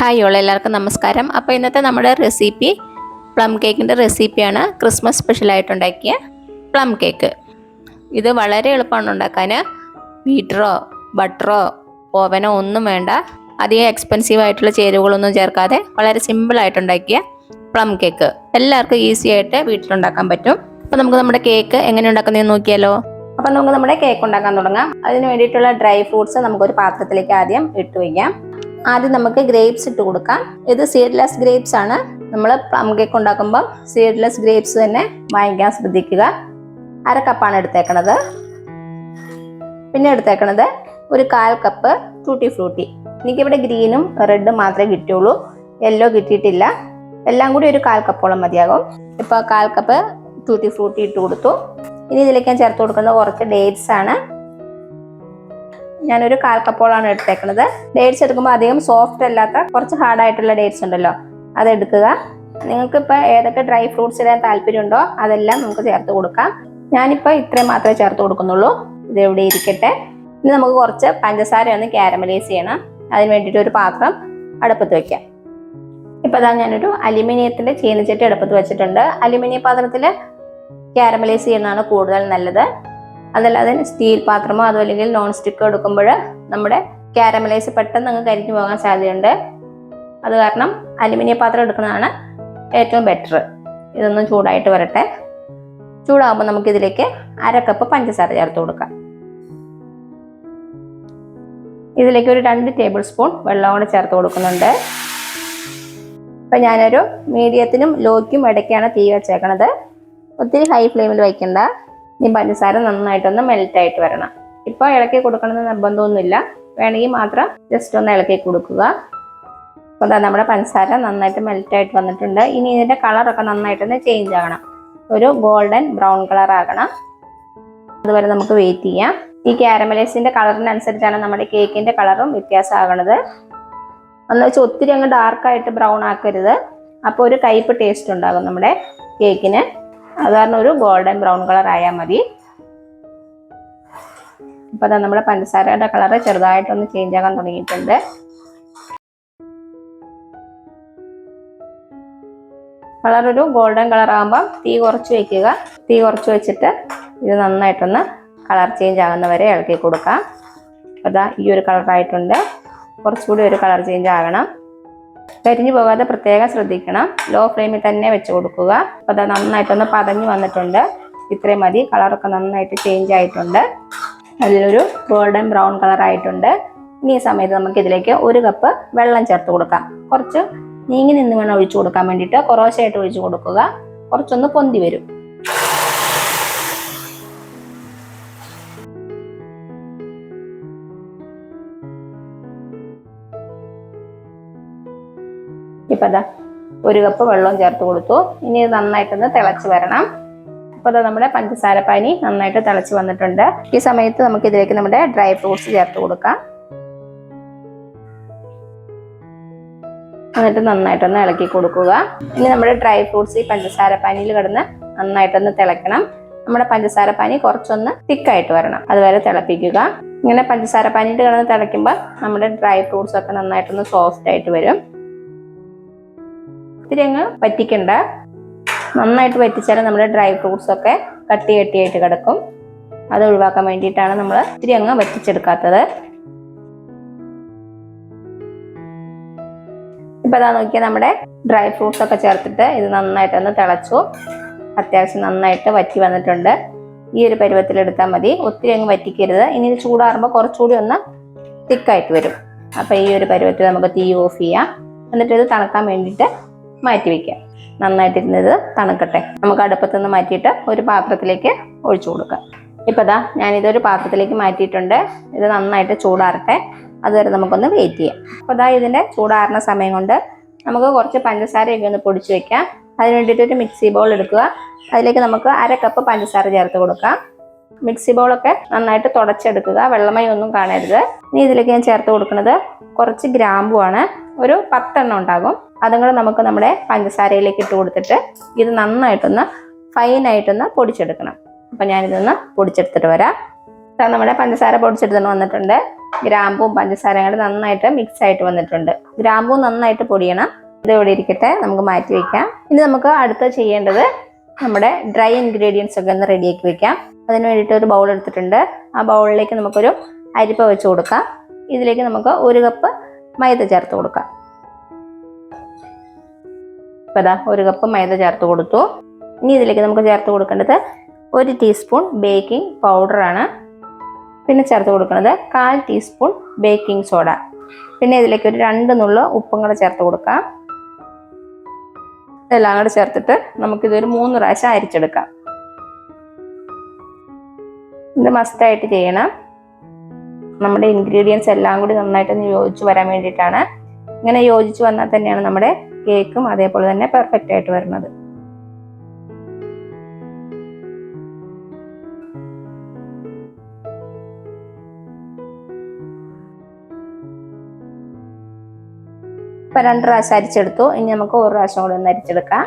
Hi all, എല്ലാവർക്കും നമസ്കാരം. അപ്പോൾ ഇന്നത്തെ നമ്മുടെ റെസിപ്പി പ്ലം കേക്കിൻ്റെ റെസിപ്പിയാണ്. ക്രിസ്മസ് സ്പെഷ്യലായിട്ട് ഉണ്ടാക്കിയ പ്ലം കേക്ക്. ഇത് വളരെ എളുപ്പമാണ് ഉണ്ടാക്കാൻ. ബീറ്ററോ ബട്ടറോ ഓവനോ ഒന്നും വേണ്ട. അധികം എക്സ്പെൻസീവ് ആയിട്ടുള്ള ചേരുവകളൊന്നും ചേർക്കാതെ വളരെ സിമ്പിളായിട്ട് ഉണ്ടാക്കിയ പ്ലം കേക്ക് എല്ലാവർക്കും ഈസി ആയിട്ട് വീട്ടിലുണ്ടാക്കാൻ പറ്റും. അപ്പോൾ നമുക്ക് നമ്മുടെ കേക്ക് എങ്ങനെ ഉണ്ടാക്കുന്നതെന്ന് നോക്കിയാലോ. അപ്പോൾ നമുക്ക് നമ്മുടെ കേക്ക് ഉണ്ടാക്കാൻ തുടങ്ങാം. അതിന് വേണ്ടിയിട്ടുള്ള ഡ്രൈ ഫ്രൂട്ട്സ് നമുക്കൊരു പാത്രത്തിലേക്ക് ആദ്യം ഇട്ട് വയ്ക്കാം. ആദ്യം നമുക്ക് ഗ്രേപ്സ് ഇട്ട് കൊടുക്കാം. ഇത് സീഡ്ലെസ് ഗ്രേപ്സ് ആണ്. നമ്മൾ പ്ലം കേക്ക് ഉണ്ടാക്കുമ്പോൾ സീഡ്ലെസ് ഗ്രേപ്സ് തന്നെ വാങ്ങിക്കാൻ ശ്രദ്ധിക്കുക. 1/2 കപ്പാണ് എടുത്തേക്കണത്. പിന്നെ എടുത്തേക്കണത് ഒരു 1/4 കപ്പ് ടൂട്ടി ഫ്രൂട്ടി. എനിക്കിവിടെ ഗ്രീനും റെഡും മാത്രമേ കിട്ടുള്ളൂ, യെല്ലോ കിട്ടിയിട്ടില്ല. എല്ലാം കൂടി ഒരു 1/4 കപ്പോളം മതിയാകും. ഇപ്പോൾ 1/4 കപ്പ് ടൂട്ടി ഫ്രൂട്ടി ഇട്ട് കൊടുത്തു. ഇനി ഇതിലേക്ക് ഞാൻ ചേർത്ത് കൊടുക്കുന്നത് കുറച്ച് ഡേറ്റ്സ് ആണ്. ഞാനൊരു 1/4 കപ്പോളാണ് എടുത്തേക്കുന്നത്. ഡേറ്റ്സ് എടുക്കുമ്പോൾ അധികം സോഫ്റ്റ് അല്ലാത്ത കുറച്ച് ഹാർഡായിട്ടുള്ള ഡേറ്റ്സ് ഉണ്ടല്ലോ, അത് എടുക്കുക. നിങ്ങൾക്ക് ഇപ്പോൾ ഏതൊക്കെ ഡ്രൈ ഫ്രൂട്ട്സ് ഇടാൻ താല്പര്യമുണ്ടോ അതെല്ലാം നമുക്ക് ചേർത്ത് കൊടുക്കാം. ഞാനിപ്പോൾ ഇത്രയും മാത്രമേ ചേർത്ത് കൊടുക്കുന്നുള്ളൂ. ഇത് ഇവിടെ ഇരിക്കട്ടെ. ഇനി നമുക്ക് കുറച്ച് പഞ്ചസാര ഒന്ന് ക്യാരമലൈസ് ചെയ്യണം. അതിന് വേണ്ടിയിട്ട് ഒരു പാത്രം അടുപ്പത്ത് വയ്ക്കാം. ഇപ്പോൾ അതാ ഞാനൊരു അലുമിനിയത്തിൻ്റെ ചീനച്ചട്ടി അടുപ്പത്ത് വെച്ചിട്ടുണ്ട്. അലുമിനിയം പാത്രത്തിൽ ക്യാരമലൈസ് ചെയ്യുന്നതാണ് കൂടുതൽ നല്ലത്. അതല്ലാതെ സ്റ്റീൽ പാത്രമോ അതോ അല്ലെങ്കിൽ നോൺ സ്റ്റിക്കോ എടുക്കുമ്പോൾ നമ്മുടെ ക്യാരമലൈസ് പെട്ടെന്ന് അങ്ങ് കരിഞ്ഞു പോകാൻ സാധ്യതയുണ്ട്. അത് കാരണം അലുമിനിയം പാത്രം എടുക്കുന്നതാണ് ഏറ്റവും ബെറ്റർ. ഇതൊന്നും ചൂടായിട്ട് വരട്ടെ. ചൂടാകുമ്പോൾ നമുക്കിതിലേക്ക് 1/2 കപ്പ് പഞ്ചസാര ചേർത്ത് കൊടുക്കാം. ഇതിലേക്ക് ഒരു 2 ടേബിൾ സ്പൂൺ വെള്ളം കൂടെ ചേർത്ത് കൊടുക്കുന്നുണ്ട്. ഇപ്പം ഞാനൊരു മീഡിയത്തിനും ലോയ്ക്കും ഇടയ്ക്കാണ് തീ വെച്ചേക്കണത്. ഒത്തിരി ഹൈ ഫ്ലെയിമിൽ വയ്ക്കണ്ട. ഈ പഞ്ചസാര നന്നായിട്ടൊന്ന് മെൽറ്റായിട്ട് വരണം. ഇപ്പോൾ ഇളക്കി കൊടുക്കണമെന്ന് നിർബന്ധമൊന്നുമില്ല, വേണമെങ്കിൽ മാത്രം ജസ്റ്റ് ഒന്ന് ഇളക്കി കൊടുക്കുക. അപ്പോൾ അതാ നമ്മുടെ പഞ്ചസാര നന്നായിട്ട് മെൽറ്റായിട്ട് വന്നിട്ടുണ്ട്. ഇനി ഇതിൻ്റെ കളറൊക്കെ നന്നായിട്ടൊന്ന് ചേഞ്ച് ആകണം. ഒരു ഗോൾഡൻ ബ്രൗൺ കളർ ആകണം. അതുവരെ നമുക്ക് വെയിറ്റ് ചെയ്യാം. ഈ ക്യാരമലൈസിൻ്റെ കളറിനനുസരിച്ചാണ് നമ്മുടെ കേക്കിൻ്റെ കളറും വ്യത്യാസമാകണത്. എന്ന് വെച്ചാൽ ഒത്തിരി അങ്ങ് ഡാർക്കായിട്ട് ബ്രൗൺ ആക്കരുത്. അപ്പോൾ ഒരു കയ്പ്പ് ടേസ്റ്റ് ഉണ്ടാകും നമ്മുടെ കേക്കിന്. അത് കാരണം ഒരു ഗോൾഡൻ ബ്രൗൺ കളർ ആയാൽ മതി. അപ്പോൾ അതാ നമ്മുടെ പഞ്ചസാരയുടെ കളറ് ചെറുതായിട്ടൊന്ന് ചേഞ്ച് ആകാൻ തുടങ്ങിയിട്ടുണ്ട്. കളറൊരു ഗോൾഡൻ കളർ ആകുമ്പോൾ തീ കുറച്ച് വയ്ക്കുക. തീ കുറച്ച് വെച്ചിട്ട് ഇത് നന്നായിട്ടൊന്ന് കളർ ചേഞ്ച് ആകുന്നവരെ ഇളക്കി കൊടുക്കാം. അതാ ഈ ഒരു കളറായിട്ടുണ്ട്. കുറച്ചുകൂടി ഒരു കളർ ചേഞ്ച് ആകണം. കരിഞ്ഞു പോകാതെ പ്രത്യേകം ശ്രദ്ധിക്കണം. ലോ ഫ്ലെയിമിൽ തന്നെ വെച്ച് കൊടുക്കുക. അപ്പോൾ അത് നന്നായിട്ടൊന്ന് പതഞ്ഞു വന്നിട്ടുണ്ട്. ഇത്രയും മതി. കളറൊക്കെ നന്നായിട്ട് ചേഞ്ച് ആയിട്ടുണ്ട്. അതിലൊരു ഗോൾഡൻ ബ്രൗൺ കളർ ആയിട്ടുണ്ട്. ഇനി ഈ സമയത്ത് നമുക്ക് ഇതിലേക്ക് 1 കപ്പ് വെള്ളം ചേർത്ത് കൊടുക്കാം. കുറച്ച് നീങ്ങി നിന്ന് വേണം ഒഴിച്ചു കൊടുക്കാൻ വേണ്ടിയിട്ട്. കുറേശ്ശായിട്ട് ഒഴിച്ചു കൊടുക്കുക. കുറച്ചൊന്ന് പൊന്തി വരും. ഇപ്പം അതാ 1 കപ്പ് വെള്ളവും ചേർത്ത് കൊടുത്തു. ഇനി ഇത് നന്നായിട്ടൊന്ന് തിളച്ച് വരണം. അപ്പോൾ അതാ നമ്മുടെ പഞ്ചസാര പാനി നന്നായിട്ട് തിളച്ച് വന്നിട്ടുണ്ട്. ഈ സമയത്ത് നമുക്ക് ഇതിലേക്ക് നമ്മുടെ ഡ്രൈ ഫ്രൂട്ട്സ് ചേർത്ത് കൊടുക്കാം. എന്നിട്ട് നന്നായിട്ടൊന്ന് ഇളക്കി കൊടുക്കുക. ഇനി നമ്മുടെ ഡ്രൈ ഫ്രൂട്ട്സ് ഈ പഞ്ചസാര പാനിയിൽ കിടന്ന് നന്നായിട്ടൊന്ന് തിളയ്ക്കണം. നമ്മുടെ പഞ്ചസാര പാനി കുറച്ചൊന്ന് തിക്കായിട്ട് വരണം. അതുവരെ തിളപ്പിക്കുക. ഇങ്ങനെ പഞ്ചസാര പാനിയിൽ കിടന്ന് തിളയ്ക്കുമ്പോൾ നമ്മുടെ ഡ്രൈ ഫ്രൂട്ട്സ് ഒക്കെ നന്നായിട്ടൊന്ന് സോഫ്റ്റ് ആയിട്ട് വരും. ഒത്തിരി അങ്ങ് വറ്റിക്കണ്ട. നന്നായിട്ട് വറ്റിച്ചാൽ നമ്മുടെ ഡ്രൈ ഫ്രൂട്ട്സ് ഒക്കെ കട്ടിയായിട്ട് കിടക്കും. അത് ഒഴിവാക്കാൻ വേണ്ടിയിട്ടാണ് നമ്മൾ ഒത്തിരി അങ്ങ് വറ്റിച്ചെടുക്കാത്തത്. ഇപ്പം അതാ നോക്കിയാൽ നമ്മുടെ ഡ്രൈ ഫ്രൂട്ട്സ് ഒക്കെ ചേർത്തിട്ട് ഇത് നന്നായിട്ടൊന്ന് തിളച്ചു. അത്യാവശ്യം നന്നായിട്ട് വറ്റി വന്നിട്ടുണ്ട്. ഈ ഒരു പരുവത്തിലെടുത്താൽ മതി. ഒത്തിരി അങ്ങ് വറ്റിക്കരുത്. ഇനി ഇത് ചൂടാറുമ്പോൾ കുറച്ചുകൂടി ഒന്ന് തിക്കായിട്ട് വരും. അപ്പോൾ ഈ ഒരു പരുവത്തിൽ നമുക്ക് തീ ഓഫ് ചെയ്യാം. എന്നിട്ട് ഇത് തണുക്കാൻ വേണ്ടിയിട്ട് മാറ്റി വയ്ക്കാം. നന്നായിട്ടിരുന്നത് തണുക്കട്ടെ. നമുക്ക് അടുപ്പത്തുനിന്ന് മാറ്റിയിട്ട് ഒരു പാത്രത്തിലേക്ക് ഒഴിച്ചു കൊടുക്കാം. ഇപ്പോൾ ഇതാ ഞാനിതൊരു പാത്രത്തിലേക്ക് മാറ്റിയിട്ടുണ്ട്. ഇത് നന്നായിട്ട് ചൂടാറട്ടെ. അതുവരെ നമുക്കൊന്ന് വെയിറ്റ് ചെയ്യാം. അപ്പോൾ ഇതാ ഇതിൻ്റെ ചൂടാറുന്ന സമയം കൊണ്ട് നമുക്ക് കുറച്ച് പഞ്ചസാരയൊക്കെ ഒന്ന് പൊടിച്ച് വെക്കാം. അതിന് വേണ്ടിയിട്ടൊരു മിക്സി ബൗൾ എടുക്കുക. അതിലേക്ക് നമുക്ക് 1/2 കപ്പ് പഞ്ചസാര ചേർത്ത് കൊടുക്കാം. മിക്സി ബൗളൊക്കെ നന്നായിട്ട് തുടച്ചെടുക്കുക. വെള്ളമയം ഒന്നും കാണരുത്. ഇനി ഇതിലേക്ക് ഞാൻ ചേർത്ത് കൊടുക്കുന്നത് കുറച്ച് ഗ്രാമ്പുവാണ്. ഒരു 10 എണ്ണം ഉണ്ടാകും. അതും കൂടെ നമുക്ക് നമ്മുടെ പഞ്ചസാരയിലേക്ക് ഇട്ട് കൊടുത്തിട്ട് ഇത് നന്നായിട്ടൊന്ന് ഫൈനായിട്ടൊന്ന് പൊടിച്ചെടുക്കണം. അപ്പം ഞാനിതൊന്ന് പൊടിച്ചെടുത്തിട്ട് വരാം. നമ്മുടെ പഞ്ചസാര പൊടിച്ചെടുത്ത് വന്നിട്ടുണ്ട്. ഗ്രാമ്പും പഞ്ചസാരയും കൂടെ നന്നായിട്ട് മിക്സ് ആയിട്ട് വന്നിട്ടുണ്ട്. ഗ്രാമ്പും നന്നായിട്ട് പൊടിയണം. ഇത് ഇവിടെ ഇരിക്കട്ടെ, നമുക്ക് മാറ്റി വെക്കാം. ഇനി നമുക്ക് അടുത്ത ചെയ്യേണ്ടത് നമ്മുടെ ഡ്രൈ ഇൻഗ്രീഡിയൻസ് ഒക്കെ ഒന്ന് റെഡിയാക്കി വെക്കാം. അതിന് വേണ്ടിയിട്ട് ഒരു ബൗൾ എടുത്തിട്ടുണ്ട്. ആ ബൗളിലേക്ക് നമുക്കൊരു അരിപ്പ വെച്ച് കൊടുക്കാം. ഇതിലേക്ക് നമുക്ക് 1 കപ്പ് മൈദ ചേർത്ത് കൊടുക്കാം. ഇപ്പം ദാ 1 കപ്പ് മൈദ ചേർത്ത് കൊടുത്തു. ഇനി ഇതിലേക്ക് നമുക്ക് ചേർത്ത് കൊടുക്കേണ്ടത് 1 ടീസ്പൂൺ ബേക്കിംഗ് പൗഡറാണ്. പിന്നെ ചേർത്ത് കൊടുക്കുന്നത് 1/4 ടീസ്പൂൺ ബേക്കിംഗ് സോഡ. പിന്നെ ഇതിലേക്ക് ഒരു 2 നുള്ളു ഉപ്പും കൂടെ ചേർത്ത് കൊടുക്കാം. ഇതെല്ലാം കൂടെ ചേർത്തിട്ട് നമുക്കിതൊരു 3 പ്രാവശ്യം അരിച്ചെടുക്കാം. ഇത് മസ്റ്റായിട്ട് ചെയ്യണം. നമ്മുടെ ഇൻഗ്രീഡിയൻസ് എല്ലാം കൂടി നന്നായിട്ടൊന്ന് യോജിച്ച് വരാൻ വേണ്ടിയിട്ടാണ്. ഇങ്ങനെ യോജിച്ച് വന്നാൽ തന്നെയാണ് നമ്മുടെ കേക്കും അതേപോലെ തന്നെ പെർഫെക്റ്റ് ആയിട്ട് വരുന്നത്. ഇപ്പൊ 2 പ്രാവശ്യം അരിച്ചെടുത്തു. ഇനി നമുക്ക് 1 പ്രാവശ്യം കൂടെ ഒന്ന് അരിച്ചെടുക്കാം.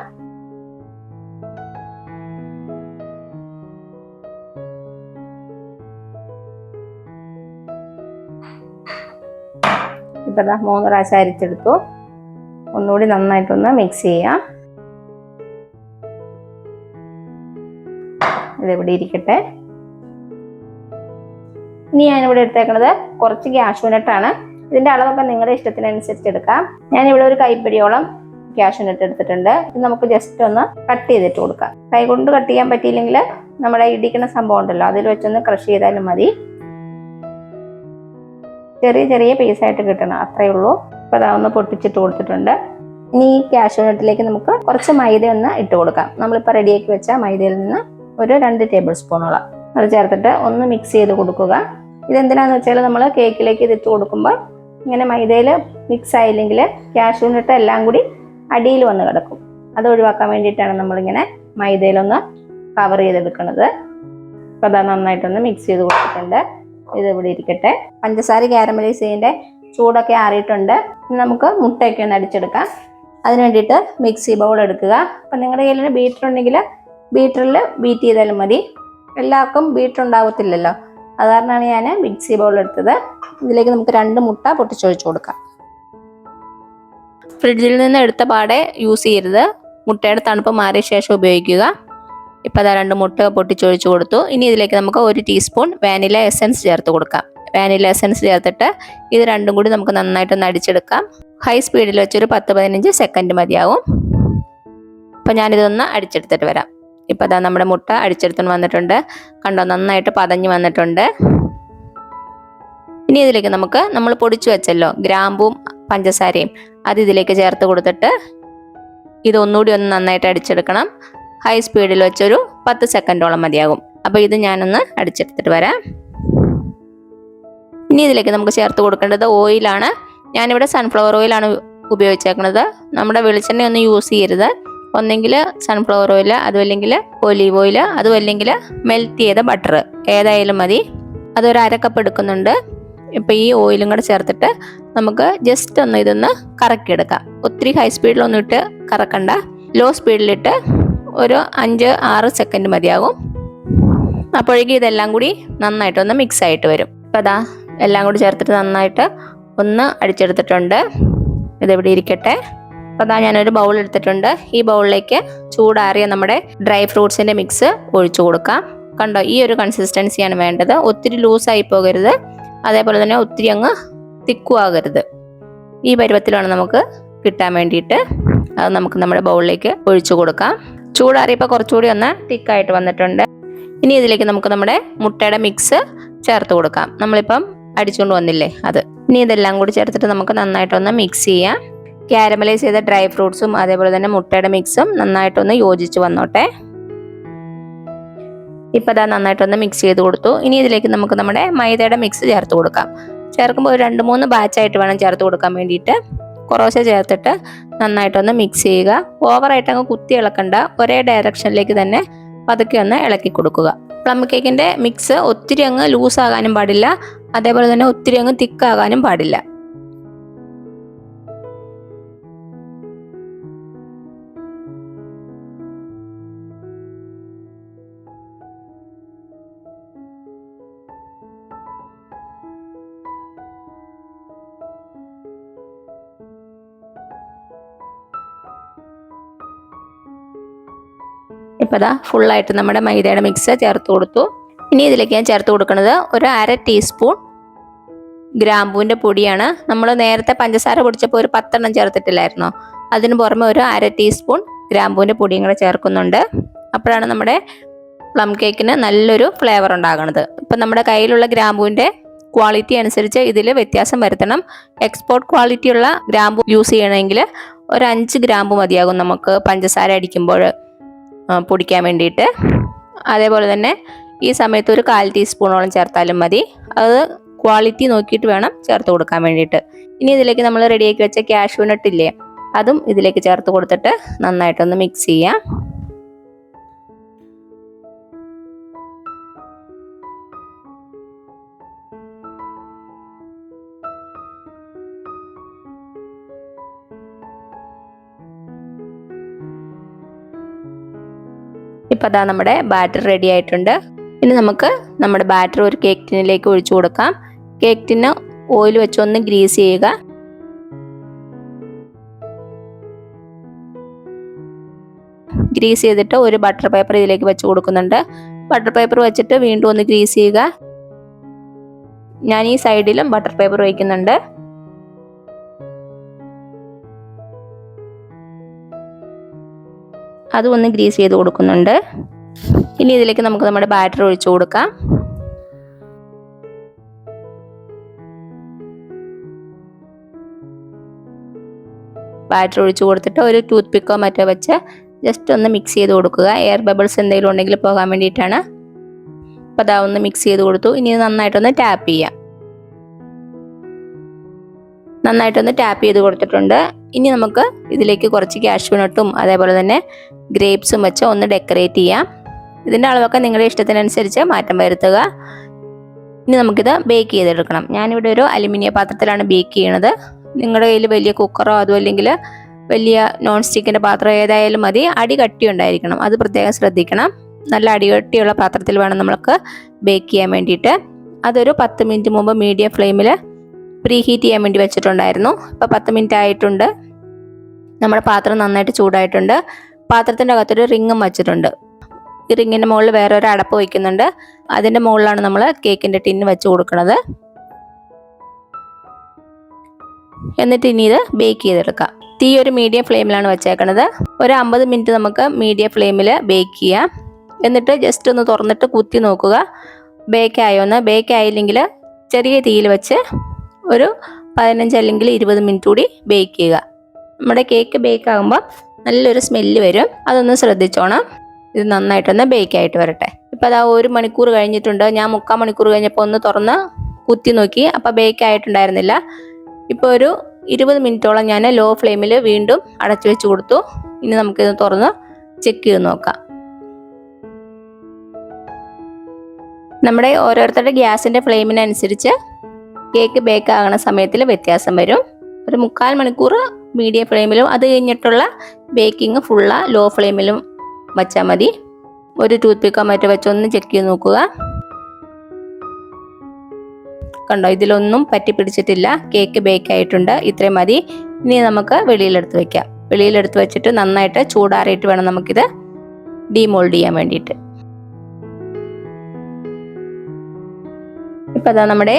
ഇപ്പൊ 3 പ്രാവശ്യം അരിച്ചെടുത്തു. ഒന്നുകൂടി നന്നായിട്ടൊന്ന് മിക്സ് ചെയ്യാം. ഇതെവിടെ ഇരിക്കട്ടെ. ഇനി ഞാനിവിടെ എടുത്തേക്കുന്നത് കുറച്ച് കാഷ്യൂ നട്ടാണ്. ഇതിന്റെ അളവൊക്കെ നിങ്ങളുടെ ഇഷ്ടത്തിനനുസരിച്ച് എടുക്കാം. ഞാനിവിടെ ഒരു കൈപ്പിടിയോളം കാഷ്യൂ നട്ട് എടുത്തിട്ടുണ്ട്. ഇത് നമുക്ക് ജസ്റ്റ് ഒന്ന് കട്ട് ചെയ്തിട്ട് കൊടുക്കാം. കൈ കൊണ്ട് കട്ട് ചെയ്യാൻ പറ്റിയില്ലെങ്കിൽ നമ്മുടെ ഇടിക്കുന്ന സംഭവം ഉണ്ടല്ലോ, അതിൽ വെച്ചൊന്ന് ക്രഷ് ചെയ്താലും മതി. ചെറിയ ചെറിയ പീസായിട്ട് കിട്ടണം, അത്രയേ ഉള്ളൂ. ഇപ്പൊ അതൊന്ന് പൊട്ടിച്ചിട്ട് കൊടുത്തിട്ടുണ്ട്. ഇനി ഈ കാഷ്യൂ നട്ടിലേക്ക് നമുക്ക് കുറച്ച് മൈദ ഒന്ന് ഇട്ട് കൊടുക്കാം. നമ്മളിപ്പോൾ റെഡിയാക്കി വെച്ച മൈദയിൽ നിന്ന് ഒരു 2 ടേബിൾ സ്പൂണോളം അത് ചേർത്തിട്ട് ഒന്ന് മിക്സ് ചെയ്ത് കൊടുക്കുക. ഇതെന്തിനാന്ന് വെച്ചാൽ നമ്മൾ കേക്കിലേക്ക് ഇത് ഇട്ട് കൊടുക്കുമ്പോൾ ഇങ്ങനെ മൈദയിൽ മിക്സ് ആയില്ലെങ്കിൽ കാഷ്യൂ നട്ട് എല്ലാം കൂടി അടിയിൽ വന്ന് കിടക്കും. അത് ഒഴിവാക്കാൻ വേണ്ടിയിട്ടാണ് നമ്മളിങ്ങനെ മൈദയിലൊന്ന് കവർ ചെയ്തെടുക്കുന്നത്. അപ്പോൾ അത് നന്നായിട്ടൊന്ന് മിക്സ് ചെയ്ത് കൊടുത്തിട്ടുണ്ട്. ഇത് ഇവിടെ ഇരിക്കട്ടെ. പഞ്ചസാര കാരമലൈസ് ചെയ്യേണ്ട ചൂടൊക്കെ ആറിയിട്ടുണ്ട്. ഇനി നമുക്ക് മുട്ടയൊക്കെ ഒന്ന് അടിച്ചെടുക്കാം. അതിന് വേണ്ടിയിട്ട് മിക്സി ബൗൾ എടുക്കുക. അപ്പം നിങ്ങളുടെ കയ്യിൽ ബീറ്റർ ഉണ്ടെങ്കിൽ ബീറ്ററിൽ ബീറ്റ് ചെയ്താലും മതി. എല്ലാവർക്കും ബീറ്റർ ഉണ്ടാകത്തില്ലല്ലോ, അത് കാരണമാണ് ഞാൻ മിക്സി ബൗൾ എടുത്തത്. ഇതിലേക്ക് നമുക്ക് 2 മുട്ട പൊട്ടിച്ചൊഴിച്ച് കൊടുക്കാം. ഫ്രിഡ്ജിൽ നിന്ന് എടുത്ത പാടെ യൂസ് ചെയ്യരുത്. മുട്ടയുടെ തണുപ്പ് മാറിയ ശേഷം ഉപയോഗിക്കുക. ഇപ്പോൾ അതാ 2 മുട്ട പൊട്ടിച്ചൊഴിച്ച് കൊടുത്തു. ഇനി ഇതിലേക്ക് നമുക്ക് 1 ടീസ്പൂൺ വാനില എസൻസ് ചേർത്ത് കൊടുക്കാം. വാനില എസൻസ് ചേർത്തിട്ട് ഇത് രണ്ടും കൂടി നമുക്ക് നന്നായിട്ടൊന്ന് അടിച്ചെടുക്കാം. ഹൈ സ്പീഡിൽ വെച്ചൊരു 10-15 സെക്കൻഡ് മതിയാവും. അപ്പോൾ ഞാനിതൊന്ന് അടിച്ചെടുത്തിട്ട് വരാം. ഇപ്പോൾ അതാ നമ്മുടെ മുട്ട അടിച്ചെടുത്തുകൊണ്ട് വന്നിട്ടുണ്ട്. കണ്ടോ, നന്നായിട്ട് പതഞ്ഞ് വന്നിട്ടുണ്ട്. ഇനി ഇതിലേക്ക് നമുക്ക് നമ്മൾ പൊടിച്ചു വെച്ചല്ലോ ഗ്രാമ്പും പഞ്ചസാരയും, അത് ഇതിലേക്ക് ചേർത്ത് കൊടുത്തിട്ട് ഇതൊന്നുകൂടി ഒന്ന് നന്നായിട്ട് അടിച്ചെടുക്കണം. ഹൈ സ്പീഡിൽ വെച്ചൊരു 10 സെക്കൻഡോളം മതിയാകും. അപ്പോൾ ഇത് ഞാനൊന്ന് അടിച്ചെടുത്തിട്ട് വരാം. ഇനി ഇതിലേക്ക് നമുക്ക് ചേർത്ത് കൊടുക്കേണ്ടത് ഓയിലാണ്. ഞാനിവിടെ സൺഫ്ലവർ ഓയിലാണ് ഉപയോഗിച്ചേക്കുന്നത്. നമ്മുടെ വെളിച്ചെണ്ണ ഒന്നും യൂസ് ചെയ്യരുത്. ഒന്നെങ്കിൽ സൺഫ്ലവർ ഓയിൽ, അതുമല്ലെങ്കിൽ ഒലീവ് ഓയിൽ, അതുമല്ലെങ്കിൽ മെൽറ്റ് ചെയ്ത ബട്ടർ, ഏതായാലും മതി. അതൊരു 1/2 കപ്പ് എടുക്കുന്നുണ്ട്. ഇപ്പം ഈ ഓയിലും കൂടെ ചേർത്തിട്ട് നമുക്ക് ജസ്റ്റ് ഒന്ന് ഇതൊന്ന് കറക്കിയെടുക്കാം. ഒത്തിരി ഹൈ സ്പീഡിലൊന്നും ഇട്ട് കറക്കണ്ട, ലോ സ്പീഡിലിട്ട് ഒരു 5-6 സെക്കൻഡ് മതിയാകും. അപ്പോഴേക്കും ഇതെല്ലാം കൂടി നന്നായിട്ടൊന്ന് മിക്സ് ആയിട്ട് വരും. അപ്പോൾ അതാ എല്ലാം കൂടി ചേർത്തിട്ട് നന്നായിട്ട് ഒന്ന് അടിച്ചെടുത്തിട്ടുണ്ട്. ഇതെവിടെ ഇരിക്കട്ടെ. അപ്പോൾ അതാ ഞാനൊരു ബൗൾ എടുത്തിട്ടുണ്ട്. ഈ ബൗളിലേക്ക് ചൂടാറിയ നമ്മുടെ ഡ്രൈ ഫ്രൂട്ട്സിൻ്റെ മിക്സ് ഒഴിച്ചു കൊടുക്കാം. കണ്ടോ, ഈ ഒരു കൺസിസ്റ്റൻസിയാണ് വേണ്ടത്. ഒത്തിരി ലൂസായി പോകരുത്, അതേപോലെ തന്നെ ഒത്തിരി അങ്ങ് തിക്കും ആകരുത്. ഈ പരുവത്തിലാണ് നമുക്ക് കിട്ടാൻ വേണ്ടിയിട്ട്. അത് നമുക്ക് നമ്മുടെ ബൗളിലേക്ക് ഒഴിച്ചു കൊടുക്കാം. ചൂടാറിയപ്പോൾ കുറച്ചുകൂടി ഒന്ന് തിക്കായിട്ട് വന്നിട്ടുണ്ട്. ഇനി ഇതിലേക്ക് നമുക്ക് നമ്മുടെ മുട്ടയുടെ മിക്സ് ചേർത്ത് കൊടുക്കാം. നമ്മളിപ്പം അടിച്ചുകൊണ്ട് വന്നില്ലേ അത്. ഇനി ഇതെല്ലാം കൂടി ചേർത്തിട്ട് നമുക്ക് നന്നായിട്ടൊന്ന് മിക്സ് ചെയ്യാം. കാരമലൈസ് ചെയ്ത ഡ്രൈ ഫ്രൂട്ട്സും അതേപോലെ തന്നെ മുട്ടയുടെ മിക്സും നന്നായിട്ടൊന്ന് യോജിച്ച് വന്നോട്ടെ. ഇപ്പം അതാ നന്നായിട്ടൊന്ന് മിക്സ് ചെയ്ത് കൊടുത്തു. ഇനി ഇതിലേക്ക് നമുക്ക് നമ്മുടെ മൈദയുടെ മിക്സ് ചേർത്ത് കൊടുക്കാം. ചേർക്കുമ്പോൾ ഒരു 2-3 ബാച്ചായിട്ട് വേണം ചേർത്ത് കൊടുക്കാൻ വേണ്ടിയിട്ട്. കുറേശ്ശെ ചേർത്തിട്ട് നന്നായിട്ടൊന്ന് മിക്സ് ചെയ്യുക. ഓവറായിട്ട് അങ്ങ് കുത്തി ഇളക്കണ്ട, ഒരേ ഡയറക്ഷനിലേക്ക് തന്നെ പതുക്കെ ഒന്ന് ഇളക്കി കൊടുക്കുക. പ്ലം കേക്കിൻ്റെ മിക്സ് ഒത്തിരി അങ്ങ് ലൂസാകാനും പാടില്ല, അതേപോലെ തന്നെ ഒത്തിരി അങ്ങ് തിക്കാകാനും പാടില്ല. ഇപ്പോൾ അതാ ഫുള്ളായിട്ട് നമ്മുടെ മൈദയുടെ മിക്സ് ചേർത്ത് കൊടുത്തു. ഇനി ഇതിലേക്ക് ഞാൻ ചേർത്ത് കൊടുക്കുന്നത് ഒരു 1/2 ടീസ്പൂൺ ഗ്രാമ്പൂവിൻ്റെ പൊടിയാണ്. നമ്മൾ നേരത്തെ പഞ്ചസാര പൊടിച്ചപ്പോൾ ഒരു 10 എണ്ണം ചേർത്തിട്ടില്ലായിരുന്നോ? അതിന് പുറമെ ഒരു 1/2 ടീസ്പൂൺ ഗ്രാമ്പൂവിൻ്റെ പൊടിയും കൂടെ ചേർക്കുന്നുണ്ട്. അപ്പോഴാണ് നമ്മുടെ പ്ലം കേക്കിന് നല്ലൊരു ഫ്ലേവർ ഉണ്ടാകുന്നത്. ഇപ്പം നമ്മുടെ കയ്യിലുള്ള ഗ്രാമ്പൂവിൻ്റെ ക്വാളിറ്റി അനുസരിച്ച് ഇതിൽ വ്യത്യാസം വരുത്തണം. എക്സ്പോർട്ട് ക്വാളിറ്റിയുള്ള ഗ്രാമ്പൂ യൂസ് ചെയ്യണമെങ്കിൽ ഒരു 5 ഗ്രാമ്പൂ മതിയാകും നമുക്ക് പഞ്ചസാര അടിക്കുമ്പോൾ പൊടിക്കാൻ വേണ്ടിയിട്ട്. അതേപോലെ തന്നെ ഈ സമയത്ത് ഒരു 1/4 ടീസ്പൂണോളം ചേർത്താലും മതി. അത് ക്വാളിറ്റി നോക്കിയിട്ട് വേണം ചേർത്ത് കൊടുക്കാൻ വേണ്ടിയിട്ട്. ഇനി ഇതിലേക്ക് നമ്മൾ റെഡിയാക്കി വെച്ച കാഷ്യൂ നട്ട് ഇല്ലേ, അതും ഇതിലേക്ക് ചേർത്ത് കൊടുത്തിട്ട് നന്നായിട്ടൊന്ന് മിക്സ് ചെയ്യാം. ഇപ്പം അതാ നമ്മുടെ ബാറ്റർ റെഡി ആയിട്ടുണ്ട്. ഇനി നമുക്ക് നമ്മുടെ ബാറ്റർ ഒരു കേക്ക് ടിന്നിലേക്ക് ഒഴിച്ചു കൊടുക്കാം. കേക്ക് ടിന്ന് ഓയിൽ വെച്ച് ഒന്ന് ഗ്രീസ് ചെയ്യുക. ഗ്രീസ് ചെയ്തിട്ട് ഒരു ബട്ടർ പേപ്പർ ഇതിലേക്ക് വെച്ച് കൊടുക്കുന്നുണ്ട്. ബട്ടർ പേപ്പർ വെച്ചിട്ട് വീണ്ടും ഒന്ന് ഗ്രീസ് ചെയ്യുക. ഞാൻ ഈ സൈഡിലും ബട്ടർ പേപ്പർ വയ്ക്കുന്നുണ്ട്. അതും ഒന്ന് ഗ്രീസ് ചെയ്ത് കൊടുക്കുന്നുണ്ട്. ഇനി ഇതിലേക്ക് നമുക്ക് നമ്മുടെ ബാറ്റർ ഒഴിച്ചു കൊടുക്കാം. ബാറ്റർ ഒഴിച്ചു കൊടുത്തിട്ട് ഒരു ടൂത്ത് പിക്കോ മറ്റോ വെച്ച് ജസ്റ്റ് ഒന്ന് മിക്സ് ചെയ്ത് കൊടുക്കുക. എയർ ബബിൾസ് എന്തെങ്കിലും ഉണ്ടെങ്കിൽ പോകാൻ വേണ്ടിയിട്ടാണ്. അപ്പോൾ അതാ ഒന്ന് മിക്സ് ചെയ്ത് കൊടുത്തു. ഇനി നന്നായിട്ടൊന്ന് ടാപ്പ് ചെയ്യാം. നന്നായിട്ടൊന്ന് ടാപ്പ് ചെയ്ത് കൊടുത്തിട്ടുണ്ട്. ഇനി നമുക്ക് ഇതിലേക്ക് കുറച്ച് കാഷ്യൂ നട്ടും അതേപോലെ തന്നെ ഗ്രേപ്സും വെച്ച് ഒന്ന് ഡെക്കറേറ്റ് ചെയ്യാം. ഇതിൻ്റെ അളവൊക്കെ നിങ്ങളുടെ ഇഷ്ടത്തിനനുസരിച്ച് മാറ്റം വരുത്തുക. ഇനി നമുക്കിത് ബേക്ക് ചെയ്തെടുക്കണം. ഞാനിവിടെ ഒരു അലുമിനിയം പാത്രത്തിലാണ് ബേക്ക് ചെയ്യണത്. നിങ്ങളുടെ കയ്യിൽ വലിയ കുക്കറോ അതും അല്ലെങ്കിൽ വലിയ നോൺ സ്റ്റിക്കിൻ്റെ പാത്രം ഏതായാലും മതി. അടി കട്ടി ഉണ്ടായിരിക്കണം, അത് പ്രത്യേകം ശ്രദ്ധിക്കണം. നല്ല അടികട്ടിയുള്ള പാത്രത്തിൽ വേണം നമുക്ക് ബേക്ക് ചെയ്യാൻ വേണ്ടിയിട്ട്. അതൊരു 10 മിനിറ്റ് മുമ്പ് മീഡിയം ഫ്ലെയിമിൽ പ്രീ ഹീറ്റ് ചെയ്യാൻ വേണ്ടി വെച്ചിട്ടുണ്ടായിരുന്നു. ഇപ്പോൾ 10 മിനിറ്റ് ആയിട്ടുണ്ട്. നമ്മുടെ പാത്രം നന്നായിട്ട് ചൂടായിട്ടുണ്ട്. പാത്രത്തിൻ്റെ അകത്തൊരു റിങ്ങും വച്ചിട്ടുണ്ട്. ഈ റിങ്ങിൻ്റെ മുകളിൽ വേറെ ഒരു അടപ്പ് വയ്ക്കുന്നുണ്ട്. അതിൻ്റെ മുകളിലാണ് നമ്മൾ കേക്കിൻ്റെ ടിന്ന് വെച്ച് കൊടുക്കുന്നത്. എന്നിട്ട് ഇനി ഇത് ബേക്ക് ചെയ്തെടുക്കാം. തീ ഒരു മീഡിയം ഫ്ലെയിമിലാണ് വെച്ചേക്കുന്നത്. ഒരു 50 മിനിറ്റ് നമുക്ക് മീഡിയം ഫ്ലെയിമിൽ ബേക്ക് ചെയ്യാം. എന്നിട്ട് ജസ്റ്റ് ഒന്ന് തുറന്നിട്ട് കുത്തി നോക്കുക ബേക്ക് ആയോന്ന്. ബേക്ക് ആയില്ലെങ്കിൽ ചെറിയ തീയിൽ വെച്ച് ഒരു 15 അല്ലെങ്കിൽ 20 മിനിറ്റ് കൂടി ബേക്ക് ചെയ്യുക. നമ്മുടെ കേക്ക് ബേക്ക് ആകുമ്പോൾ നല്ലൊരു സ്മെല്ല് വരും, അതൊന്ന് ശ്രദ്ധിച്ചോണം. ഇത് നന്നായിട്ടൊന്ന് ബേക്ക് ആയിട്ട് വരട്ടെ. ഇപ്പം അതാ 1 മണിക്കൂർ കഴിഞ്ഞിട്ടുണ്ട്. ഞാൻ 3/4 മണിക്കൂർ കഴിഞ്ഞപ്പോൾ ഒന്ന് തുറന്ന് കുത്തി നോക്കി, അപ്പോൾ ബേക്ക് ആയിട്ടുണ്ടായിരുന്നില്ല. ഇപ്പോൾ ഒരു 20 മിനിറ്റോളം ഞാൻ ലോ ഫ്ലെയിമിൽ വീണ്ടും അടച്ചു വെച്ച് കൊടുത്തു. ഇനി നമുക്കിത് തുറന്ന് ചെക്ക് ചെയ്ത് നോക്കാം. നമ്മുടെ ഓരോരുത്തരുടെ ഗ്യാസിൻ്റെ ഫ്ലെയിമിനനുസരിച്ച് കേക്ക് ബേക്ക് ആകുന്ന സമയത്തിൽ വ്യത്യാസം വരും. ഒരു 3/4 മണിക്കൂർ മീഡിയം ഫ്ലെയിമിലും അത് കഴിഞ്ഞിട്ടുള്ള ബേക്കിംഗ് ഫുള്ള് ലോ ഫ്ലെയിമിലും വച്ചാൽ മതി. ഒരു ടൂത്ത് പിക്കോ മറ്റോ വെച്ചൊന്ന് ചെക്ക് ചെയ്ത് നോക്കുക. കണ്ടോ, ഇതിലൊന്നും പറ്റി പിടിച്ചിട്ടില്ല. കേക്ക് ബേക്ക് ആയിട്ടുണ്ട്. ഇത്രയും മതി. ഇനി നമുക്ക് വെളിയിലെടുത്ത് വെക്കാം. വെളിയിലെടുത്ത് വെച്ചിട്ട് നന്നായിട്ട് ചൂടാറിയിട്ട് വേണം നമുക്കിത് ഡീമോൾഡ് ചെയ്യാൻ വേണ്ടിയിട്ട്. ഇപ്പം അതാ നമ്മുടെ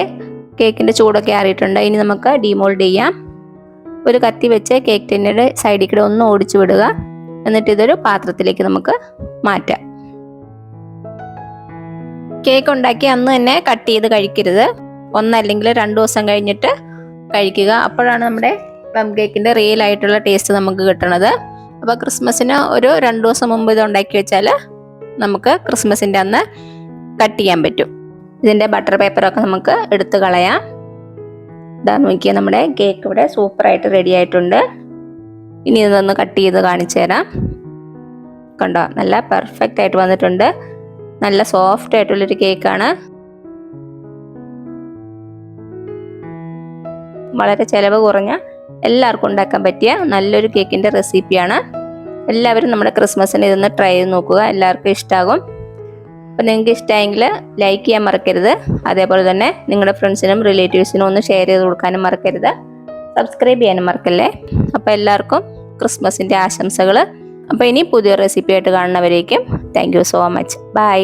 കേക്കിൻ്റെ ചൂടൊക്കെ ആറിയിട്ടുണ്ട്. ഇനി നമുക്ക് ഡീമോൾഡ് ചെയ്യാം. ഒരു കത്തി വെച്ച് കേക്ക് ടിന്നിൻ്റെ സൈഡിൽ കൂടെ ഒന്ന് ഓടിച്ചു വിടുക. എന്നിട്ട് ഇതൊരു പാത്രത്തിലേക്ക് നമുക്ക് മാറ്റാം. കേക്ക് ഉണ്ടാക്കി അന്ന് തന്നെ കട്ട് ചെയ്ത് കഴിക്കരുത്. 1 അല്ലെങ്കിൽ 2 ദിവസം കഴിഞ്ഞിട്ട് കഴിക്കുക. അപ്പോഴാണ് നമ്മുടെ പ്ലം കേക്കിൻ്റെ റിയൽ ആയിട്ടുള്ള ടേസ്റ്റ് നമുക്ക് കിട്ടുന്നത്. അപ്പോൾ ക്രിസ്മസിന് ഒരു 2 ദിവസം മുമ്പ് ഇത് ഉണ്ടാക്കി വെച്ചാൽ നമുക്ക് ക്രിസ്മസിൻ്റെ അന്ന് കട്ട് ചെയ്യാൻ പറ്റും. ഇതിൻ്റെ ബട്ടർ പേപ്പറൊക്കെ നമുക്ക് എടുത്ത് കളയാം. ഇതാ നോക്കിയാൽ നമ്മുടെ കേക്ക് ഇവിടെ സൂപ്പറായിട്ട് റെഡി ആയിട്ടുണ്ട്. ഇനി ഇതൊന്ന് കട്ട് ചെയ്ത് കാണിച്ചു തരാം. കണ്ടോ, നല്ല പെർഫെക്റ്റ് ആയിട്ട് വന്നിട്ടുണ്ട്. നല്ല സോഫ്റ്റ് ആയിട്ടുള്ളൊരു കേക്കാണ്. വളരെ ചിലവ് കുറഞ്ഞ എല്ലാവർക്കും ഉണ്ടാക്കാൻ പറ്റിയ നല്ലൊരു കേക്കിൻ്റെ റെസിപ്പിയാണ്. എല്ലാവരും നമ്മുടെ ക്രിസ്മസിന് ഇതൊന്ന് ട്രൈ ചെയ്ത് നോക്കുക. എല്ലാവർക്കും ഇഷ്ടമാകും. അപ്പോൾ നിങ്ങൾക്ക് ഇഷ്ടമായെങ്കിൽ ലൈക്ക് ചെയ്യാൻ മറക്കരുത്. അതേപോലെ തന്നെ നിങ്ങളുടെ ഫ്രണ്ട്സിനും റിലേറ്റീവ്സിനും ഒന്ന് ഷെയർ ചെയ്ത് കൊടുക്കാനും മറക്കരുത്. സബ്സ്ക്രൈബ് ചെയ്യാനും മറക്കല്ലേ. അപ്പോൾ എല്ലാവർക്കും ക്രിസ്മസിൻ്റെ ആശംസകൾ. അപ്പോൾ ഇനി പുതിയ റെസിപ്പി ആയിട്ട് കാണുന്നവരേക്കും thank you so much. By.